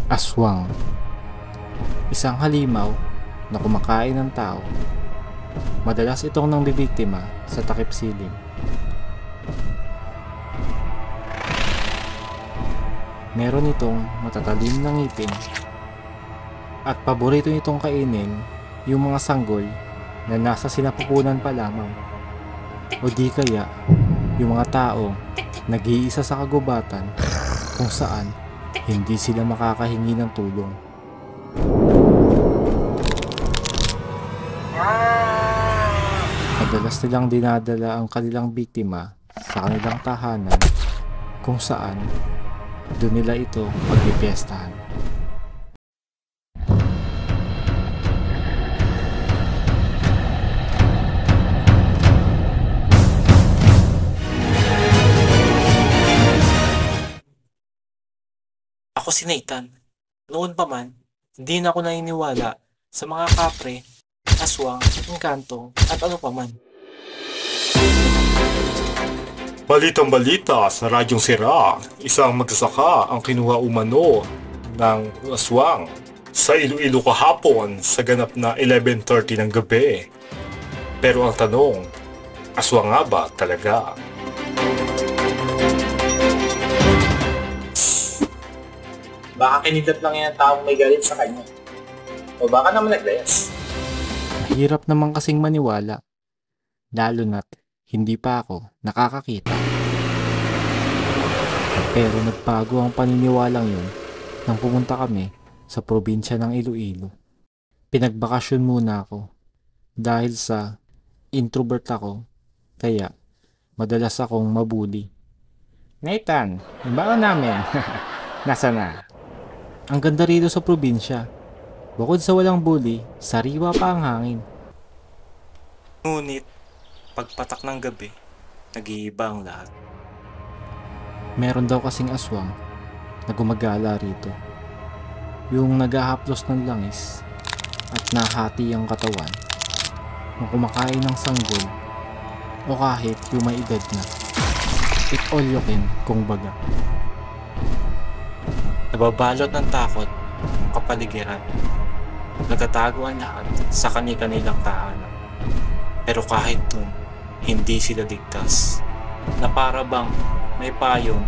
Aswang, isang halimaw na kumakain ng tao. Madalas itong nambibiktima sa takip silim. Meron itong matatalim na ngipin at paborito nitong kainin yung mga sanggol na nasa sinapupunan pa lamang, o di kaya yung mga tao nag-iisa sa kagubatan kung saan hindi sila makakahingi ng tulong. Madalas nilang dinadala ang kanilang biktima sa kanilang tahanan kung saan doon nila ito pagpipiyestahan. Ako si Nathan. Noon pa man, hindi na ako naniniwala sa mga kapre, aswang, engkanto, at ano pa man. Balitang balita sa Radyong Sira, isang magsasaka ang kinuha umano ng aswang sa Iloilo kahapon sa ganap na 11:30 ng gabi. Pero ang tanong, aswang nga ba talaga? Baka kinidnap lang yan ang taong may galit sa kanya. O baka naman naglayas. Mahirap naman kasing maniwala, lalo na't hindi pa ako nakakakita. Pero nagbago ang paniniwalang yun nang pumunta kami sa probinsya ng Iloilo. Pinagbakasyon muna ako dahil sa introvert ako, kaya madalas akong mabuli. Nathan, yung baon namin. Nasa na? Ang ganda rito sa probinsya. Bukod sa walang bully, sariwa pa ang hangin. Ngunit, pagpatak ng gabi, nag-iiba ang lahat. Meron daw kasing aswang na gumagala rito. Yung naghahaplos ng langis at nahati ang katawan nung kumakain ng sanggol o kahit yung may edad na. It all you can, kung baga. Nababalot ng takot ang kapaligiran. Nagtatago ang lahat sa kani-kanilang tahanan. Pero kahit dun, hindi sila ligtas. Na para bang may payong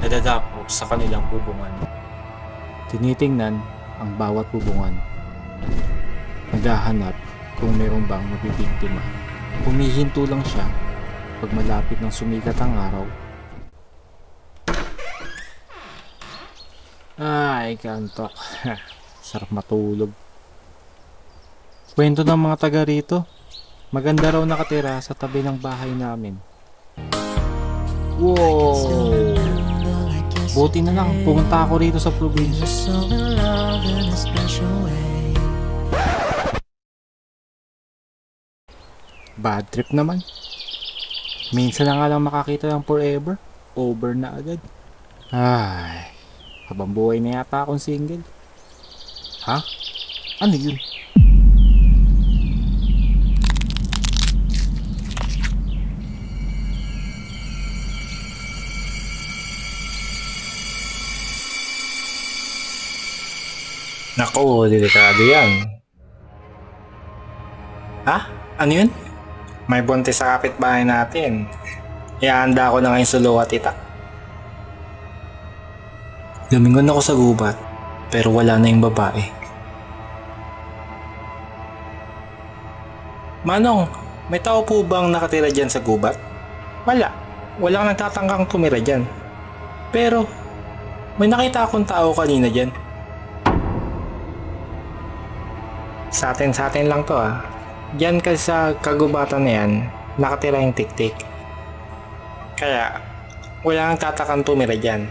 na dadapo sa kanilang bubungan. Tinitingnan ang bawat bubungan. Naghahanap kung meron bang mabibiktima. Humihinto lang siya pag malapit ng sumikat ang araw. Ay, kantok. Sarap matulog. Kwento ng mga taga rito, maganda raw nakatira sa tabi ng bahay namin. Wow! Buti na lang pumunta ako rito sa probinsya. Bad trip naman. Minsan na nga lang makakita ng forever. Over na agad. Ay, habang buhay na yata akong single. Ha? Ano yun? Naku, delikado yan. Ha? Ano yun? May buntis sa kapitbahay natin. Ihahanda ko na ngayon sa luwa, tita. Lumingon ako sa gubat, pero wala na yung babae. Manong, may tao po bang nakatira dyan sa gubat? Wala. Walang nagtatangkang tumira dyan. Pero, may nakita akong tao kanina dyan. Sa atin lang to ah. Diyan kasi sa kagubatan na yan, nakatira yung tik-tik. Kaya, wala nang tatakang tumira dyan.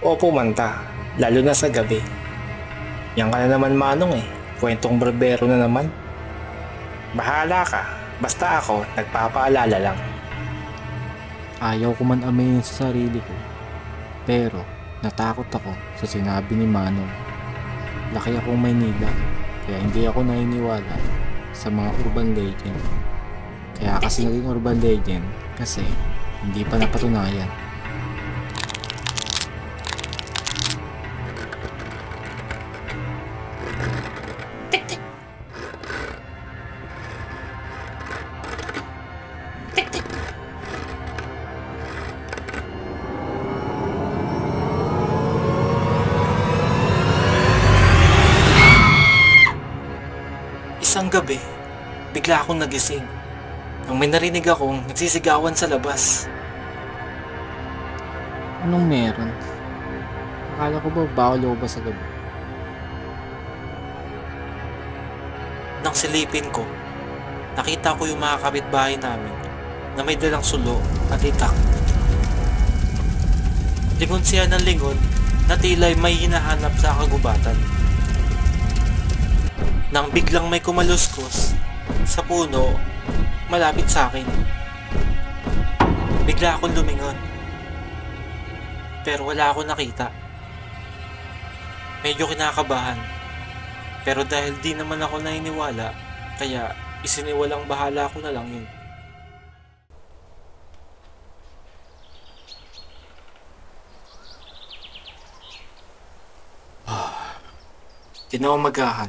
O pumanta, lalo na sa gabi. Yan ka na naman manong eh, kwentong barbero na naman. Bahala ka, basta ako nagpapaalala lang. Ayaw ko man aminin sa sarili ko, pero natakot ako sa sinabi ni Manong. Laki akong Maynila, kaya hindi ako naniniwala sa mga urban legend. Kaya kasi naging urban legend kasi hindi pa napatunayan. ng gabi, bigla akong nagising. Nang may narinig akong nagsisigawan sa labas. Anong meron? Akala ko ba bawal o ba sa gabi? Nang silipin ko, nakita ko yung mga kapitbahay namin na may dalang sulo at itak. Lingon siya ng lingon na tila'y may hinahanap sa kagubatan. Nang biglang may kumaluskos sa puno malapit sa akin, bigla akong lumingon. Pero wala akong nakita. Medyo kinakabahan. Pero dahil di naman ako naniniwala, kaya isiniwalang bahala ko na lang yun. Kinaumagahan,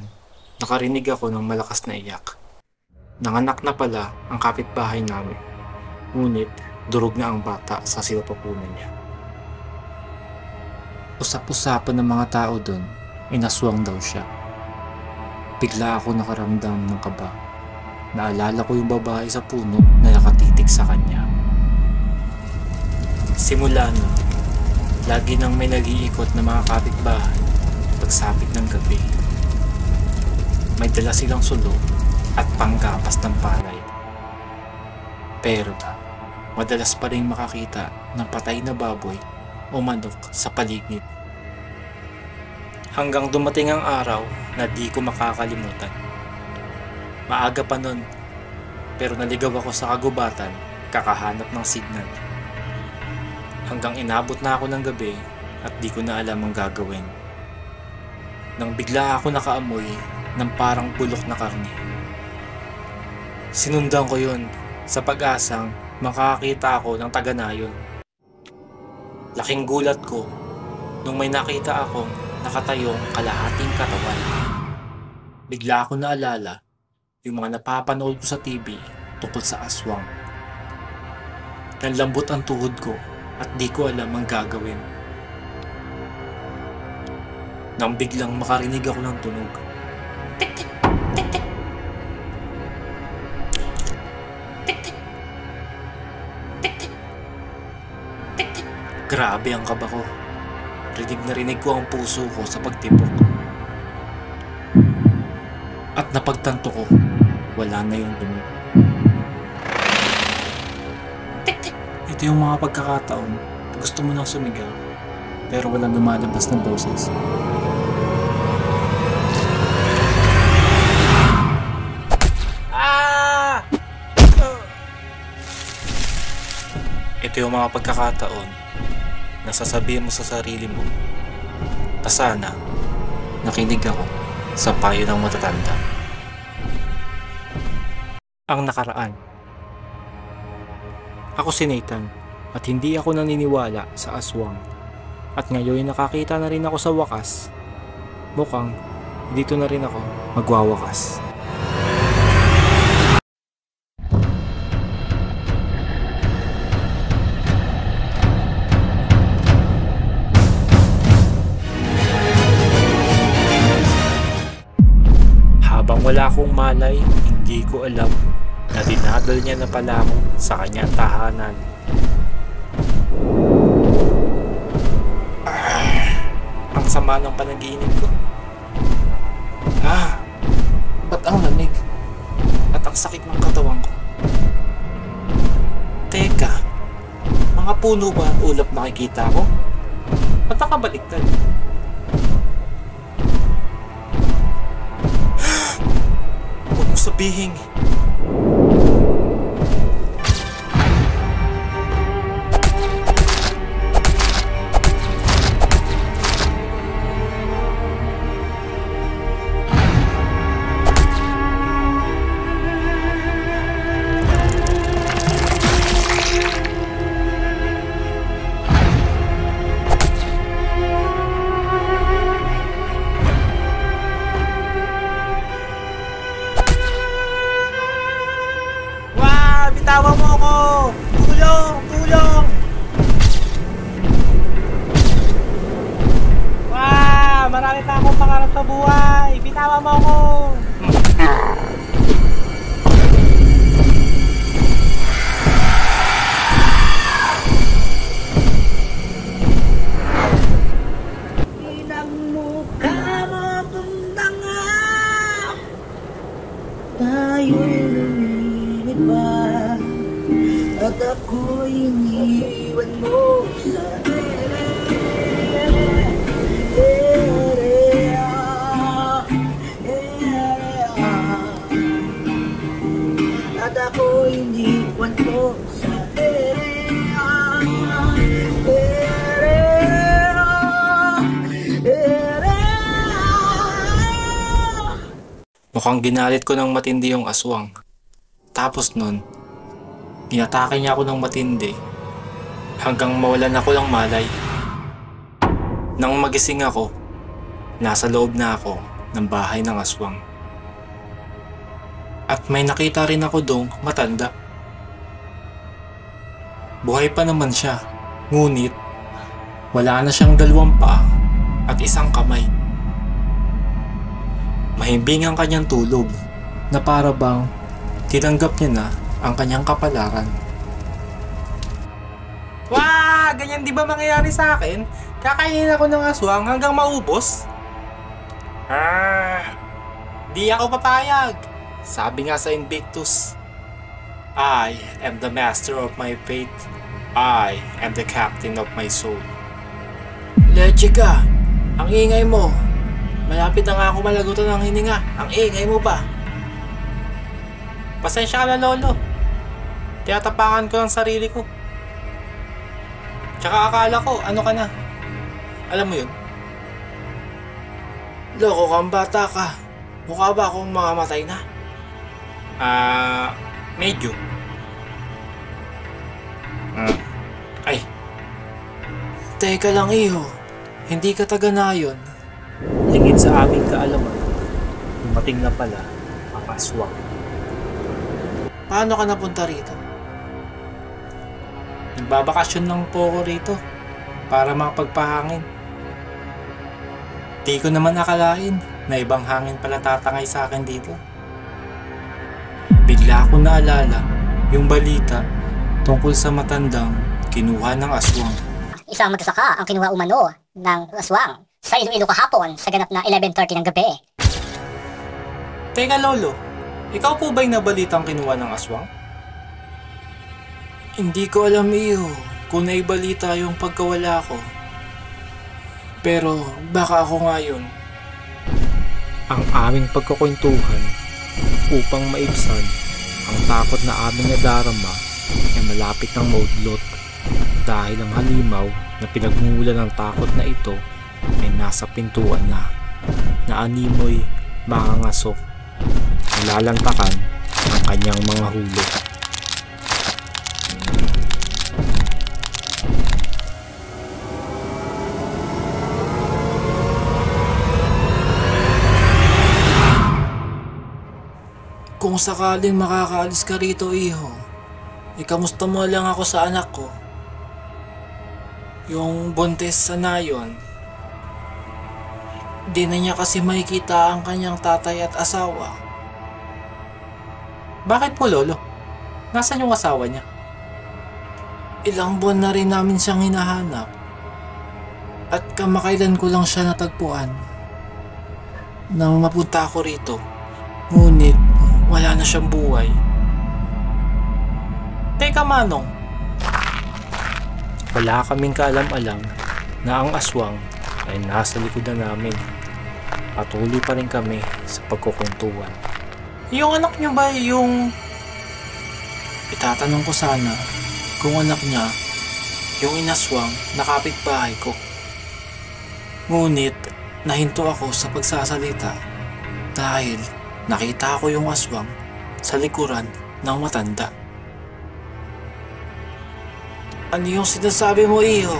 nakarinig ako ng malakas na iyak. Nanganak na pala ang kapitbahay namin. Ngunit durog na ang bata sa sinapupunan niya. Usap-usapan ng mga tao doon, inaswang daw siya. Bigla ako nakaramdam ng kaba. Naalala ko yung babae sa puno na nakatitig sa kanya. Simula nun, lagi nang may nag-iikot na mga kapitbahay pagsapit ng gabi. May dala silang sulo at panggapas ng palay. Pero madalas pa rin makakita ng patay na baboy o manok sa paligid. Hanggang dumating ang araw na di ko makakalimutan. Maaga pa nun, pero naligaw ako sa kagubatan kakahanap ng signal. Hanggang inabot na ako ng gabi at di ko na alam ang gagawin. Nang bigla ako nakaamoy ng parang bulok na karne. Sinundan ko yun sa pag-asang makakita ako ng taga-nayon. Laking gulat ko nung may nakita akong nakatayong kalahating katawan. Bigla ako naalala yung mga napapanood ko sa TV tungkol sa aswang. Nanlambot ang tuhod ko at di ko alam ang gagawin. Nang biglang makarinig ako ng tunog. Tik tik, tik tik. Tik tik. Tik tik. Tik tik. Grabe ang kaba ko. Rinig na rinig ko ang puso ko sa pagtibok. At napagtanto ko, wala na yung tunog. Tik tik. Ito yung mga pagkakataon, gusto mo nang sumigaw, pero walang lumalabas na boses. Ito yung mga pagkakataon na sasabihin mo sa sarili mo na sana nakinig ako sa payo ng matatanda. Ang nakaraan. Ako si Nathan at hindi ako naniniwala sa aswang. At ngayon nakakita na rin ako sa wakas. Mukhang dito na rin ako magwawakas. Habang wala akong malay, hindi ko alam na dinadal niya na pala ako sa kanyang tahanan. Ang sama ng panaginip ko. Ba't ang lamig? At ang sakit ng katawan ko. Teka, mga puno ba ang ulap nakikita ko? Ba't nakabaliktad? Huwag mo sabihin. Bitawan mo ako! Tulong! Tulong! Marami pa akong pangarap sa buhay! Bitawan mo ako! ako'y iniwan mo sa at ako'y iniwan mo sa Mukhang ginalit ko ng matindi yung aswang. Tapos nun, inatake niya ako ng matindi hanggang mawalan ako ng malay. Nang magising ako, nasa loob na ako ng bahay ng aswang. At may nakita rin ako dong matanda. Buhay pa naman siya, ngunit wala na siyang 2 paa at 1 kamay. Mahimbing ang kanyang tulog na para bang tinanggap niya na ang kanyang kapalaran. Wah! Ganyan di ba mangyayari sa akin? Kakainin ako ng aswang hanggang maubos? Di ako papayag. Sabi nga sa Invictus, I am the master of my fate. I am the captain of my soul. Leche ka! Ang ingay mo! Malapit na nga ako malagutan ng hininga. Ang ingay mo pa. Pasensya ka na, Lolo. Tinatapangan ko ang sarili ko. Tsaka akala ko, ano ka na? Alam mo yun? Loko kang bata ka. Mukha ba akong mamamatay na? Medyo. Ay. Teka lang, iho. Hindi ka taga-nayon. Lingid sa aming kaalaman, dumating na pala ang aswang. Paano ka napunta rito? Nagbabakasyon lang po ako rito para makapagpahangin. Di ko naman akalain na ibang hangin pala tatangay sa akin dito. Bigla ko naalala yung balita tungkol sa matandang kinuha ng aswang. Isang magsasaka ang kinuha umano ng aswang sa Iloilo kahapon sa ganap na 11:30 ng gabi. Teka, Lolo, ikaw po ba yung nabalitang kinuha ng aswang? Hindi ko alam iyo kung naibalita yung pagkawala ko. Pero baka ako nga yun. Ang aming pagkukwentuhan upang maibsan ang takot na aming nadarama ay malapit ng maudlot dahil ang halimaw na pinagmumulan ng takot na ito ay nasa pintuan na animoy makangasok, nalalantakan ang kanyang mga hulog. Kung sakaling makakaalis ka rito, iho, ikamusta mo lang ako sa anak ko. Yung buntis sa nayon. Di na niya kasi makikita ang kanyang tatay at asawa. Bakit po, Lolo? Nasaan yung asawa niya? Ilang buwan na rin namin siyang hinahanap. At kamakailan ko lang siya natagpuan. Nang mapunta ako rito. Ngunit, wala na siyang buhay. Teka, Manong. Wala kaming kaalam-alam na ang aswang ay nasa likod na namin. Patuloy pa rin kami sa pagkukwentuhan. Yung anak niyo ba yung... Itatanong ko sana kung anak niya yung inaswang na kapitbahay ko. Ngunit nahinto ako sa pagsasalita dahil nakita ko yung aswang sa likuran ng matanda. Ano yung sinasabi mo, iho?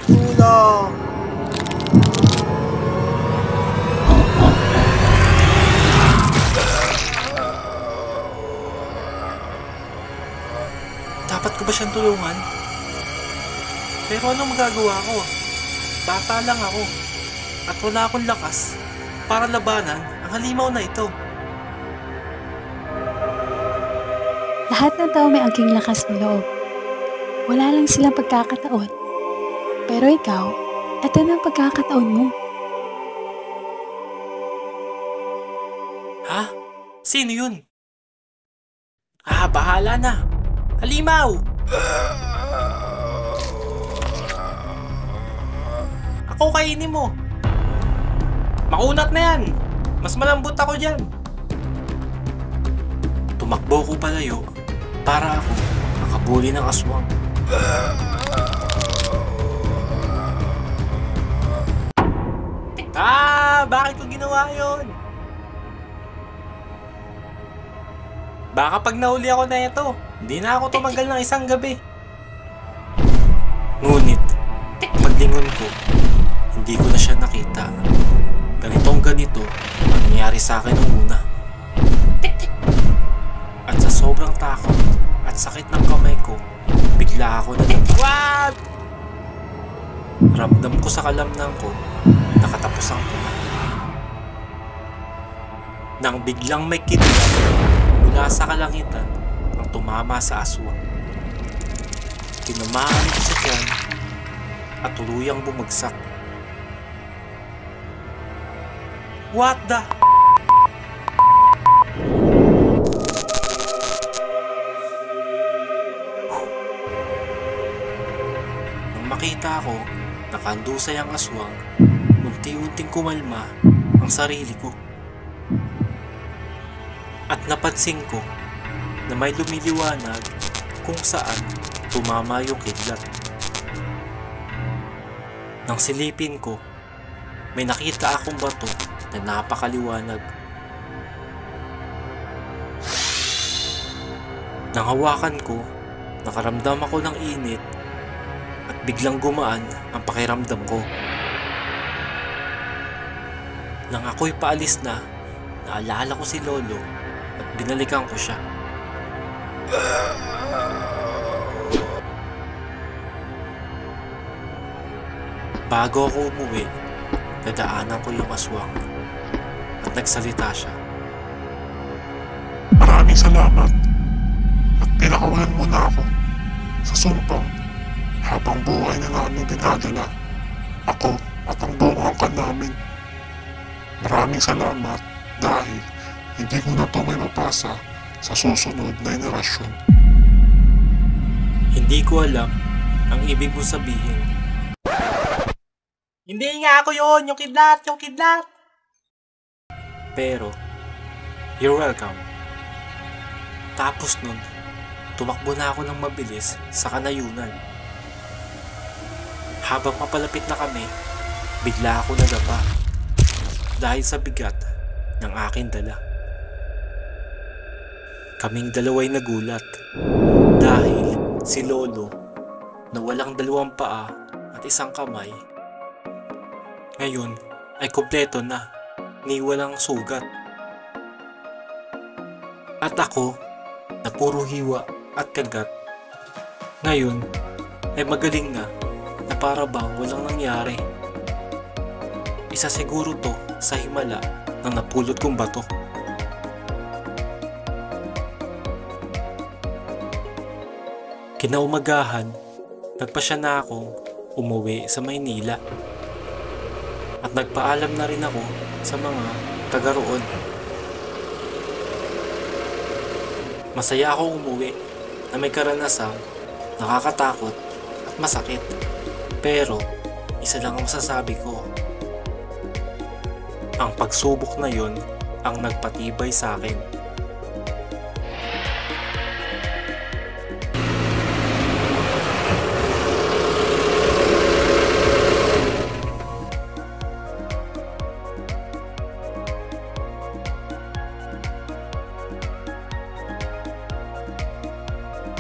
Tulong! Dapat ko ba siyang tulungan? Pero anong magagawa ko? Bata lang ako at wala akong lakas para labanan ang halimaw na ito. Lahat ng tao may angking lakas ng loob. Wala lang silang pagkakataon. Pero ikaw, ito na ang pagkakataon mo. Sino yun? Bahala na. Halimaw! Ako kainin mo. Makunat na yan. Mas malambot ako dyan. Tumakbo ko palayo para ako makabuli ng aswang. Bakit ko ginawa yun? Baka pag nahuli ako na ito, hindi na ako tumagal ng isang gabi. Ngunit, paglingon ko, hindi ko na siya nakita. Ganito ang nangyari sa akin nung una. At sa sobrang takot at sakit ng kamay ko, bigla ako What? Ramdam ko sa kalamnan ko, nakatapos ang kuma. Nang biglang may kidlat mula sa kalangitan ang tumama sa aswang. Tinamaan ko sa tiyan at tuluyang bumagsak. What the? Nang makita ko nakandusay ang aswang, unti-unting kumalma ang sarili ko. At napansin ko na may lumiliwanag kung saan tumama yung kidlat. Nang silipin ko, may nakita akong bato na napakaliwanag. Nang hawakan ko, nakaramdam ako ng init at biglang gumaan ang pakiramdam ko. Nang ako'y paalis na, naalala ko si Lolo at binalikan ko siya. Bago ako umuwi, nadaanan ko yung aswang at nagsalita siya. Maraming salamat at pinakawalan mo na ako sa sumpang habang buhay na namin dinadala ako at ang buong angkan namin. Maraming salamat dahil hindi ko na ito may mapasa sa susunod na henerasyon. Hindi ko alam ang ibig mo sabihin. Hindi nga ako yun! Yung kidlat! Pero, you're welcome. Tapos nun, tumakbo na ako ng mabilis sa kanayunan. Habang mapalapit na kami, bigla ako nadapa dahil sa bigat ng aking dala. Kaming dalaway nagulat dahil si Lolo na walang dalawang paa at isang kamay ngayon ay kumpleto na, ni walang sugat. At ako na puro hiwa at kagat ngayon ay magaling na para bang walang nangyari. Isa siguro to sa himala ng napulot kong bato. Kinaumagahan, nagpasya na akong umuwi sa Maynila. At nagpaalam na rin ako sa mga taga roon. Masaya akong umuwi na may karanasang nakakatakot at masakit. Pero isa lang ang masasabi ko. Ang pagsubok na yon ang nagpatibay sa akin.